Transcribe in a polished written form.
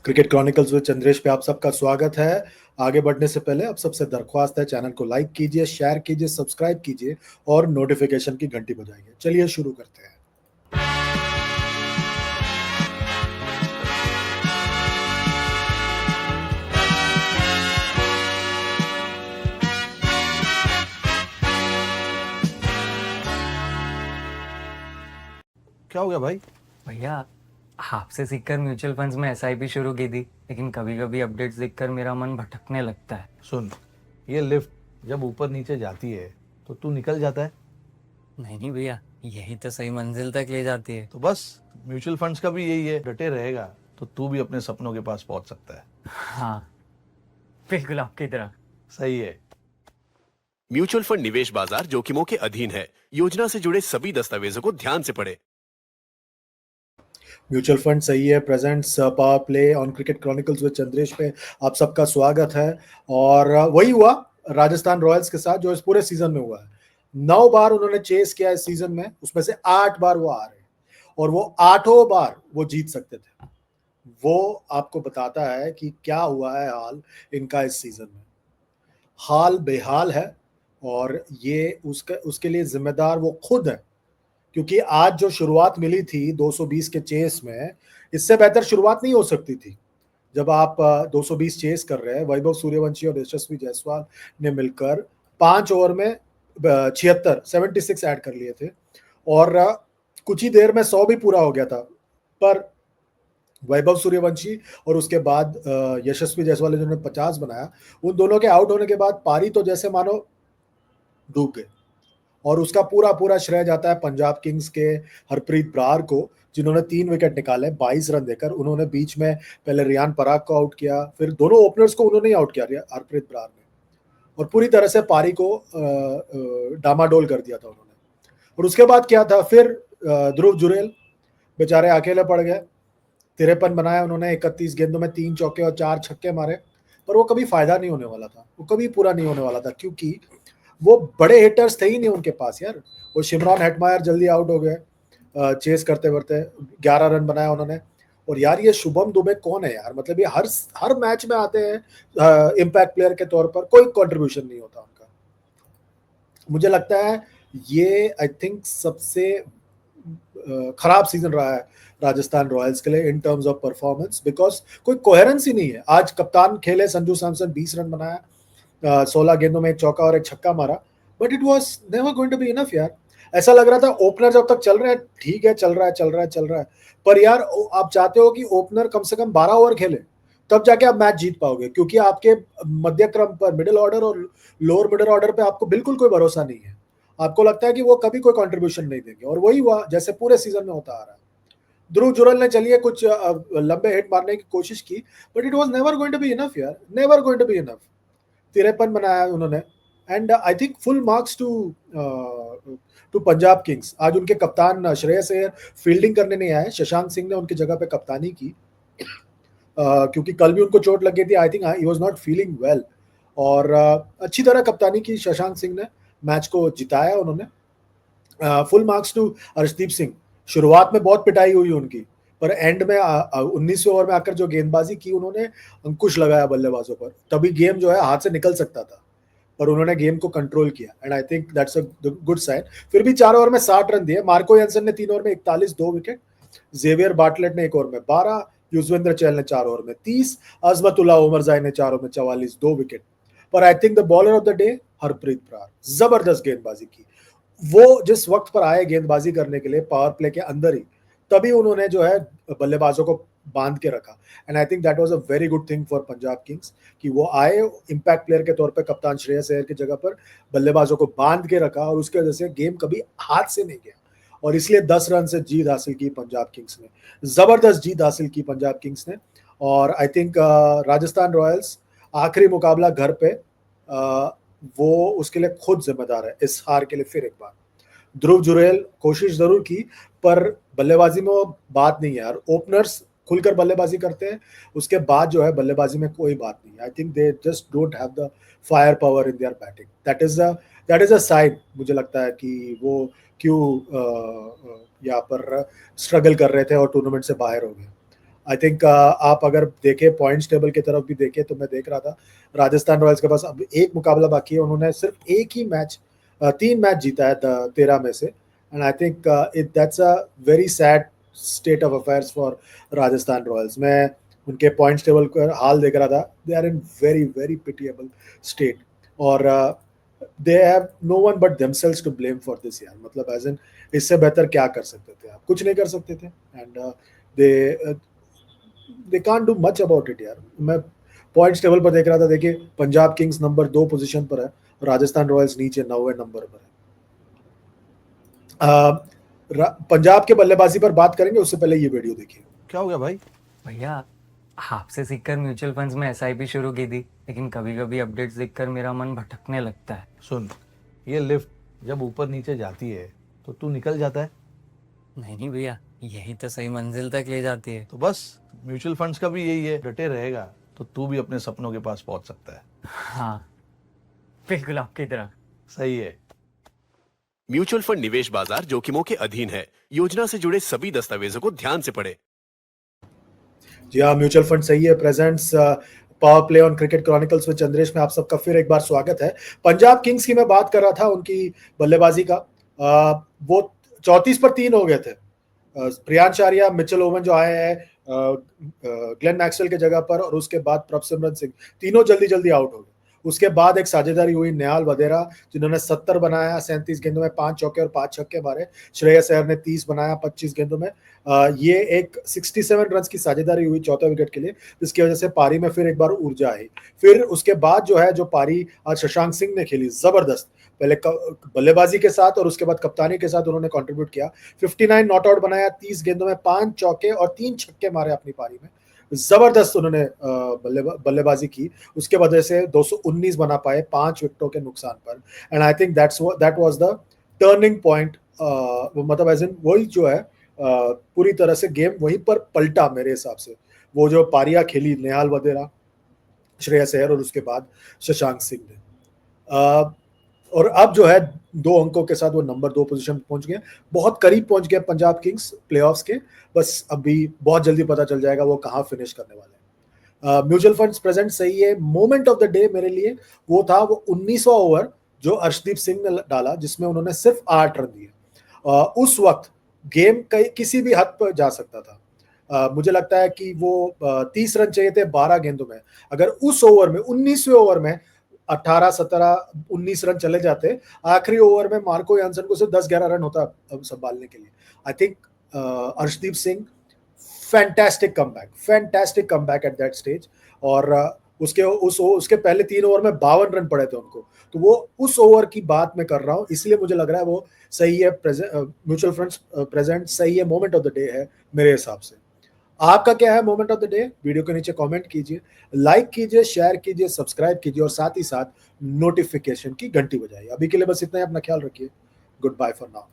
Cricket chronicles with Chandresh पे आप सबका स्वागत है। आगे बढ़ने से पहले आप सबसे दरख्वास्त है, चैनल को लाइक कीजिए, शेयर कीजिए, सब्सक्राइब कीजिए और नोटिफिकेशन की घंटी बजाइए। चलिए शुरू करते हैं। क्या हो गया भाई? भैया, आपसे सीखकर म्यूचुअल फंड्स में एसआईपी शुरू की थी, लेकिन कभी कभी अपडेट्स देखकर मेरा मन भटकने लगता है। सुन, ये लिफ्ट जब ऊपर नीचे जाती है तो तू निकल जाता है। नहीं भैया, यही तो सही मंजिल तक ले जाती है। तो बस म्यूचुअल फंड्स का भी यही है, डटे रहेगा तो तू भी अपने सपनों के पास पहुंच सकता है। हाँ, बिल्कुल आपकी तरह। सही है। म्यूचुअल फंड निवेश बाजार जोखिमों के अधीन है। योजना से जुड़े सभी दस्तावेजों को ध्यान से पढ़ें। म्यूचुअल फंड सही है presents power play on cricket chronicles with Chandresh पे आप सबका स्वागत है। और वही हुआ राजस्थान रॉयल्स के साथ जो इस पूरे सीजन में हुआ है। 9 बार उन्होंने चेस किया इस सीजन में, उसमें से 8 बार वो हारे और वो 8 बार वो जीत सकते थे। वो आपको बताता है कि क्या हुआ है हाल इनका इस सीजन में। हाल बेहाल है और ये उसके लिए जिम्मेदार वो खुद है, क्योंकि आज जो शुरुआत मिली थी 220 के चेस में, इससे बेहतर शुरुआत नहीं हो सकती थी। जब आप 220 चेस कर रहे हैं, वैभव सूर्यवंशी और यशस्वी जायसवाल ने मिलकर 5 ओवर में 76 ऐड कर लिए थे और कुछ ही देर में 100 भी पूरा हो गया था। पर वैभव सूर्यवंशी और उसके बाद यशस्वी जायसवाल जिन्होंने 50 बनाया, उन दोनों के आउट होने के बाद पारी तो जैसे मानो डूब गए। और उसका पूरा पूरा श्रेय जाता है पंजाब किंग्स के हरप्रीत ब्रार को, जिन्होंने 3 विकेट निकाले 22 रन देकर। उन्होंने बीच में पहले रियान पराग को आउट किया, फिर दोनों ओपनर्स को उन्होंने ही आउट किया हरप्रीत ब्रार ने, और पूरी तरह से पारी को डामाडोल कर दिया था उन्होंने। और उसके बाद क्या था फिर, ध्रुव जुरेल बेचारे अकेले पड़ गए। 53 बनाया उन्होंने, 31 गेंदों में 3 चौके और 4 छक्के मारे, पर वो कभी फायदा नहीं होने वाला था, वो कभी पूरा नहीं होने वाला था, क्योंकि वो बड़े हिटर्स थे ही नहीं उनके पास यार। वो शिमरॉन हेटमायर जल्दी आउट हो गए चेस करते करते, 11 रन बनाया उन्होंने। और यार ये शुभम दुबे कौन है यार, मतलब ये हर मैच में आते हैं इम्पैक्ट प्लेयर के तौर पर, कोई कंट्रीब्यूशन नहीं होता उनका। मुझे लगता है ये आई थिंक सबसे खराब सीजन रहा है राजस्थान रॉयल्स के लिए in terms of performance, because कोई कोहेरेंस ही नहीं है। आज कप्तान खेले संजू सैमसन, 20 रन बनाया, 16 गेंदों में 1 चौका और 1 छक्का मारा, but it was never going to be enough यार। ऐसा लग रहा था ओपनर जब तक चल रहे हैं ठीक है, चल रहा है, पर यार आप चाहते हो कि ओपनर कम से कम 12 ओवर खेले, तब जाके आप मैच जीत पाओगे, क्योंकि आपके मध्य क्रम पर, मिडिल ऑर्डर और लोअर मिडिल ऑर्डर पे आपको बिल्कुल कोई भरोसा नहीं है। आपको लगता है कि वो कभी कोई कंट्रीब्यूशन नहीं देंगे, और वही हुआ जैसे पूरे सीजन में होता आ रहा है। ध्रुव जुरल ने चलिए कुछ लंबे हिट मारने की कोशिश की, but it was never going to be enough यार, never going to be enough. 53 बनाया उन्होंने, and I think full marks to Punjab Kings. आज उनके कप्तान श्रेयस अय्यर फील्डिंग करने नहीं आए, शशांक सिंह ने उनकी जगह पे कप्तानी की, क्योंकि कल भी उनको चोट लग गई थी। I think he was not feeling well, और अच्छी तरह कप्तानी की शशांक सिंह ने, मैच को जिताया उन्होंने। Full marks to Arshdeep Singh. शुरुआत में बहुत पिटाई हुई उनकी, पर एंड में 19वें ओवर में आकर जो गेंदबाजी की उन्होंने, अंकुश लगाया बल्लेबाजों पर, तभी गेम जो है हाथ से निकल सकता था, पर उन्होंने गेम को कंट्रोल किया, and I think that's a good sign. फिर भी 4 ओवर में 60 रन दिए। मार्को यानसन ने 3 ओवर में 41, 2 विकेट। जेवियर बाटलेट ने 1 ओवर में 12, युजवेंद्र चहल ने 4 ओवर में 30, अजमतुल्ला उमरजाई ने 4 ओवर में 44, 2 विकेट। पर I think the bowler of the day Harpreet Brar, जबरदस्त गेंदबाजी की। वो जिस वक्त पर आए गेंदबाजी करने के लिए पावर प्ले के अंदर ही, तभी उन्होंने जो है बल्लेबाजों को बांध के रखा, and I think that was a very good thing for Punjab Kings कि वो आए इम्पैक्ट प्लेयर के तौर पे, कप्तान श्रेयस अय्यर की जगह पर बल्लेबाजों को बांध के रखा, और उसके वजह से गेम कभी हाथ से नहीं गया, और इसलिए 10 रन से जीत हासिल की पंजाब किंग्स ने, जबरदस्त जीत हासिल की पंजाब किंग्स ने। और आई थिंक राजस्थान रॉयल्स आखिरी मुकाबला घर पे, वो उसके लिए खुद जिम्मेदार है इस हार के लिए। फिर एक बार ध्रुव जुरेल कोशिश जरूर की, पर बल्लेबाजी में वो बात नहीं है यार। ओपनर्स खुलकर बल्लेबाजी करते हैं, उसके बाद जो है बल्लेबाजी में कोई बात नहीं। I think they just don't have the fire power in their batting. That is a sign, मुझे लगता है कि वो क्यों यहाँ पर स्ट्रगल कर रहे थे और टूर्नामेंट से बाहर हो गए। आई थिंक आप अगर देखें पॉइंट्स टेबल की तरफ भी देखें तो मैं देख रहा था राजस्थान रॉयल्स के पास अब एक मुकाबला बाकी है, उन्होंने सिर्फ एक ही मैच 3 मैच जीता है 13 में से, and I think it that's a very sad state of affairs for Rajasthan Royals. मैं उनके पॉइंट्स टेबल का हाल देख रहा था, they are in very very pitiable state, और they have no one but themselves to blame for this यार। मतलब एज इन इससे बेहतर क्या कर सकते थे आप? कुछ नहीं कर सकते थे, and they can't do much about it यार। मैं पॉइंट्स टेबल पर देख रहा था, देखिए पंजाब किंग्स नंबर 2 पोजीशन पर है, राजस्थान रॉयल्स नीचे 9वें नंबर पर है। पंजाब के बल्लेबाजी पर बात करेंगे, उससे पहले ये वीडियो देखिए। क्या हो गया भाई? भैया आपसे सीखकर म्यूचुअल फंड्स में एसआईपी शुरू की थी, लेकिन कभी कभी अपडेट्स देखकर मेरा मन भटकने लगता है। सुन, ये लिफ्ट जब ऊपर नीचे जाती है तो तू निकल जाता है। नहीं भैया, यही तो सही मंजिल तक ले जाती है। तो बस म्यूचुअल फंड्स का भी यही है, डटे रहेगा तो तू भी अपने सपनों के पास पहुंच सकता है। हाँ, बिल्कुल आपकी तरह। सही है। म्यूचुअल फंड निवेश बाजार जोखिमों के अधीन है। योजना से जुड़े सभी दस्तावेजों को ध्यान से पढ़ें। जी हाँ, म्यूचुअल फंड सही है presents power play on cricket chronicles with Chandresh में आप सबका फिर एक बार स्वागत है। पंजाब किंग्स की मैं बात कर रहा था, उनकी बल्लेबाजी का वो 34 पर 3 हो गए थे। प्रियांश आर्या, मिचेल ओवन जो आए हैं ग्लेन मैक्सवेल के जगह पर, और उसके बाद प्रभसिमरन सिंह, तीनों जल्दी जल्दी आउट हो गए। उसके बाद एक साझेदारी हुई नेहाल वधेरा जिन्होंने 70 बनाया 37 गेंदों में, 5 चौके और 5 छक्के मारे। श्रेयस अय्यर ने 30 बनाया 25 गेंदों में। ये एक 67 रन की साझेदारी हुई चौथे विकेट के लिए, जिसकी वजह से पारी में फिर एक बार ऊर्जा आई। फिर उसके बाद जो है जो पारी आज शशांक सिंह ने खेली जबरदस्त, पहले बल्लेबाजी के साथ और उसके बाद कप्तानी के साथ उन्होंने कंट्रीब्यूट किया। 59 नॉट आउट बनाया 30 गेंदों में, 5 चौके और 3 छक्के मारे अपनी पारी में। जबरदस्त उन्होंने बल्लेबाजी की, उसके वजह से 219 बना पाए 5 विकेटों के नुकसान पर, and I think that was the turning point. मतलब एज इन वही जो है पूरी तरह से गेम वहीं पर पलटा मेरे हिसाब से। वो जो पारियां खेली नेहाल वधेरा, श्रेयस अय्यर और उसके बाद शशांक सिंह ने, और अब जो है 2 अंकों के साथ वो नंबर 2 पोजीशन पे पहुंच गए, बहुत करीब पहुंच गए पंजाब किंग्स प्लेऑफ्स के। बस अभी बहुत जल्दी पता चल जाएगा वो कहां फिनिश करने वाले हैं। म्यूचुअल फंड्स प्रेजेंट सही है। मोमेंट ऑफ द डे मेरे लिए वो था वो 19वां ओवर जो अर्शदीप सिंह ने डाला, जिसमें उन्होंने सिर्फ 8 रन दिए। उस वक्त गेम किसी भी हद पर जा सकता था। मुझे लगता है कि वो 30 रन चाहिए थे 12 गेंदों में। अगर उस ओवर में 19वें ओवर में 18, 17, 19 रन चले जाते, आखिरी ओवर में मार्को यानसन को सिर्फ 10-11 रन होता संभालने के लिए। I think Arshdeep Singh fantastic comeback at that stage, और उसके पहले 3 ओवर में 52 रन पड़े थे उनको। तो वो उस ओवर की बात मैं कर रहा हूँ, इसलिए मुझे लग रहा है वो सही है। म्यूचुअल फंड्स प्रेजेंट सही है, मोमेंट ऑफ द डे है मेरे हिसाब से। आपका क्या है moment of the day? Video के नीचे कमेंट कीजिए, लाइक कीजिए, शेयर कीजिए, सब्सक्राइब कीजिए, और साथ ही साथ नोटिफिकेशन की घंटी बजाइए। अभी के लिए बस इतना ही, अपना ख्याल रखिए। Goodbye for now.